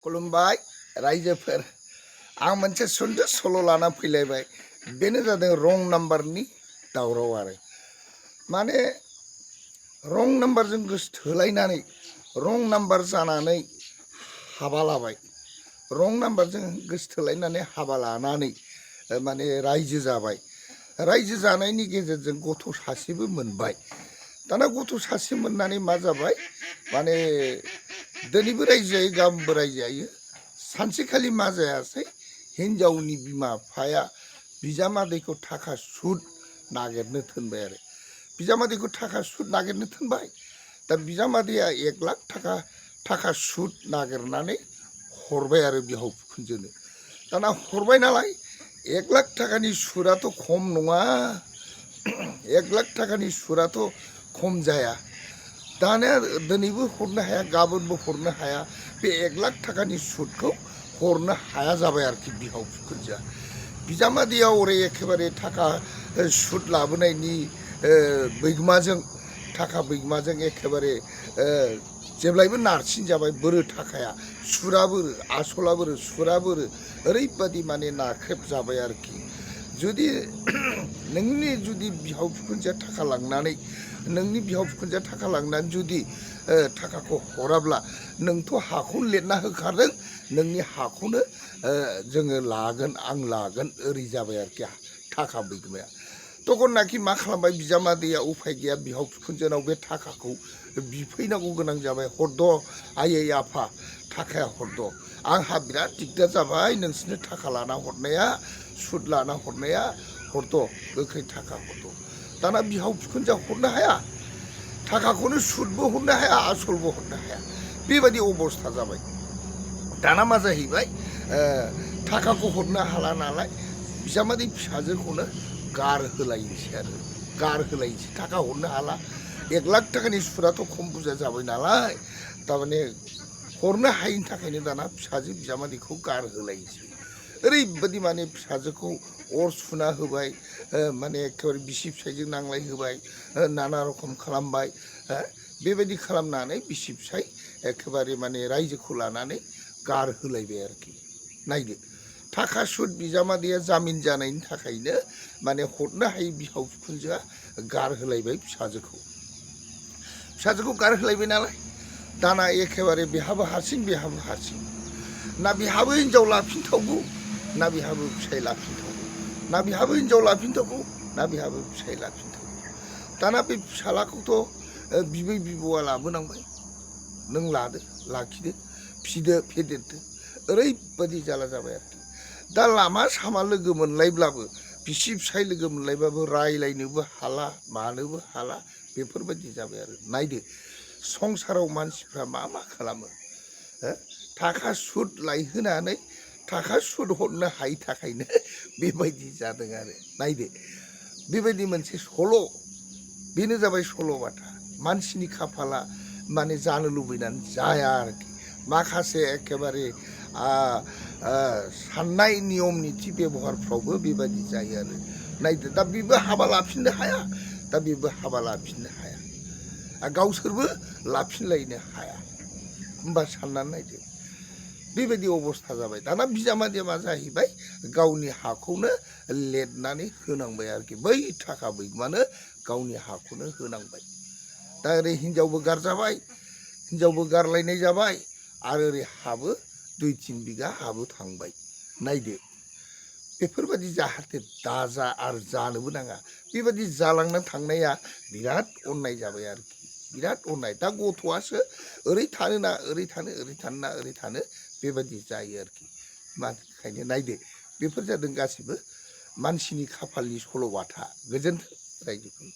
खुलुमबाय रायजोफोर आं मोनसे सुंद' सल' लाना फैलायबाय बेनो जादों रं नाम्बारनि दावराव आरो माने रं नाम्बारजों गोसथोलायनानै रं नाम्बार जानानै हाबा लाबाय रं नाम्बारजों गोसथोलायनानै हाबा लानानै माने रायजो जाबाय रायजो जानायनि गेजेरजों गथ' सासेबो मोनबाय दाना गथ' सासे मोननानै मा जाबाय माने दिनैबो रायजो जायो गाबोनबो रायजो जायो सानसेखालि मा जायासै हिन्जावनि बिमा बिफाया बिजामादैखौ थाखा सुद नागिरनो थिनबाय आरो बिजामादैखौ थाखा सुद नागिरनो थिनबाय दा बिजामादैया 1 लाख थाखा सुद नागिरनानै हरबाय आरो बिहाव बिखुनजोनो दाना हरबाय नालाय 1 लाख थाखानि सुदआथ' खम नङा 1 लाख थाखानि सुदआथ' खम जाया दाना दिनैबो हरनो हाया गाबोनबो हरनो हाया बे 1 लाख थाखानि सुदखौ हरनो हाया जाबाय आरोखि बिहाव बिखुनजोआ बिजामादैया ओरै एखेबारे थाखा सुद लाबोनायनि बैगमाजों थाखा बैगमाजों एखेबारे जेब्लायबो नारसिन जाबाय बोरो थाखाया सुदआबो आसलाबो सुदआबो ओरैबादि माने नाख्रेब जाबाय आरोखि जुदि नोंनि जुदि बिहाव बिखुनजोआ थाखा लांनानै नोंनि बिहाव बिखुनजोआ थाखा लांनानै जुदि थाखाखौ हराब्ला नोंथ' हाखौनो लिरना होखादों नोंनि हाखौनो जोङो लागोन आं लागोन ओरै जाबाय आरोखि थाखा बैगमाया तखननाखि मा खालामबाय बिजामादैया उफाय गैया बिहाव बिखुनजोनाव बे थाखाखौ बिफैनांगौ गोनां जाबाय हरद' आयै आफा थाखाया हरद' आंहा बिराद दिगदार जाबाय नोंसोरनो थाखा लाना हरनाया सुद लाना हरनाया हरद' गोख्रै थाखा हरद' दाना बिहाव बिखुनजोआ हरनो हाया थाखाखौनो सुदबो हरनो हाया आसलबो हरनो हाया बेबायदि अबस्था जाबाय दाना मा जाहैबाय थाखाखौ हरनो हाला नालाय बिजामादै फिसाजोखौनो गारहोलायनोसै थाखा हरनो हाला 1 लाख थाखानि सुदआथ' खम बुरजा जाबाय नालाय थारमाने हरनो हायिनि थाखायनो दाना फिसाजो बिजामादैखौ गारहोलायनोसै ओरैबायदि माने फिसाजोखौ अर सुना होबाय माने एखेबारे बिसि फिसायजों नांलाय होबाय नाना रखम खालामबाय बेबायदि खालामनानै बिसि फिसाय एखेबारे माने रायजोखौ लानानै गारहोलायबाय आरोखि नायदो थाखा सुद बिजामादैया जामिन जानायनि थाखायनो माने हरनो हायि बिहाव बिखुनजोआ गारहोलायबाय फिसाजोखौ गारहोलायबाय नालाय दाना एखेबारे बेहाबो हारसिं ना बेहाबो हिनजाव लाफिनथावगौ ना बेहाबो फिसाय लाफिनथावगौ ना बेहाबो हिनजाव लाफिनथावगौ ना बेहाबो फिसाय लाफिनथावगौ दाना बे फिसालाखौथ' बिबै बिबौआ लाबोनांबाय नों लादो लाखिदो फिदो फेदेरदो ओरैबायदि जारला जाबाय आरोखि दा लामा सामा लोगो मोनलायब्लाबो बिसि फिसाय लोगो मोनलायबाबो रायलायनोबो हाला मानोबो हाला बेफोरबायदि जाबाय आरो नायदो संसाराव मानसिफ्रा मा खालामो थाखा सुद लायहोनानै थाखा सुद हरनो हायि थाखायनो बेबायदि जादों आरो नायदो बेबायदि मोनसे सल' बेनो जाबाय सल'बाथा मानसिनि खाफाला माने जानो लुबैनानै जाया आरोखि माखासे एखेबारे साननाय नियम निथि बेबहारफ्रावबो बेबायदि जायो आरो नायदो दा बेबो हाबा लाफिननो हाया दा बेबो हाबा लाफिननो हाया गावसोरबो लाफिनलायनो हाया होमबा साननानै नायदो बेबायदि अबस्था जाबाय दाना बिजामादैया मा जाहैबाय गावनि हाखौनो लेरनानै होनांबाय आरोखि बै थाखा बैगमानो गावनि हाखौनो होनांबाय दा ओरै हिनजावबो गारजाबाय हिनजावबो गारलायनाय जाबाय आरो ओरै हाबो 2-3 बिगा हाबो थांबाय नायदो बेफोरबायदि जाहाथे दाजा आरो जानोबो नाङा बेबायदि जालांनानै थांनाया बिराद अन्नाय जाबाय आरोखि बिराद अन्नाय दा गथ'आसो ओरै थानो ना ओरै थानो बेबायदि जायो आरोखि ओंखायनो नायदो बेफोर जादों गासिबो मानसिनि खाफालनि सल'बाथा गोजोन्थों रायजोफोर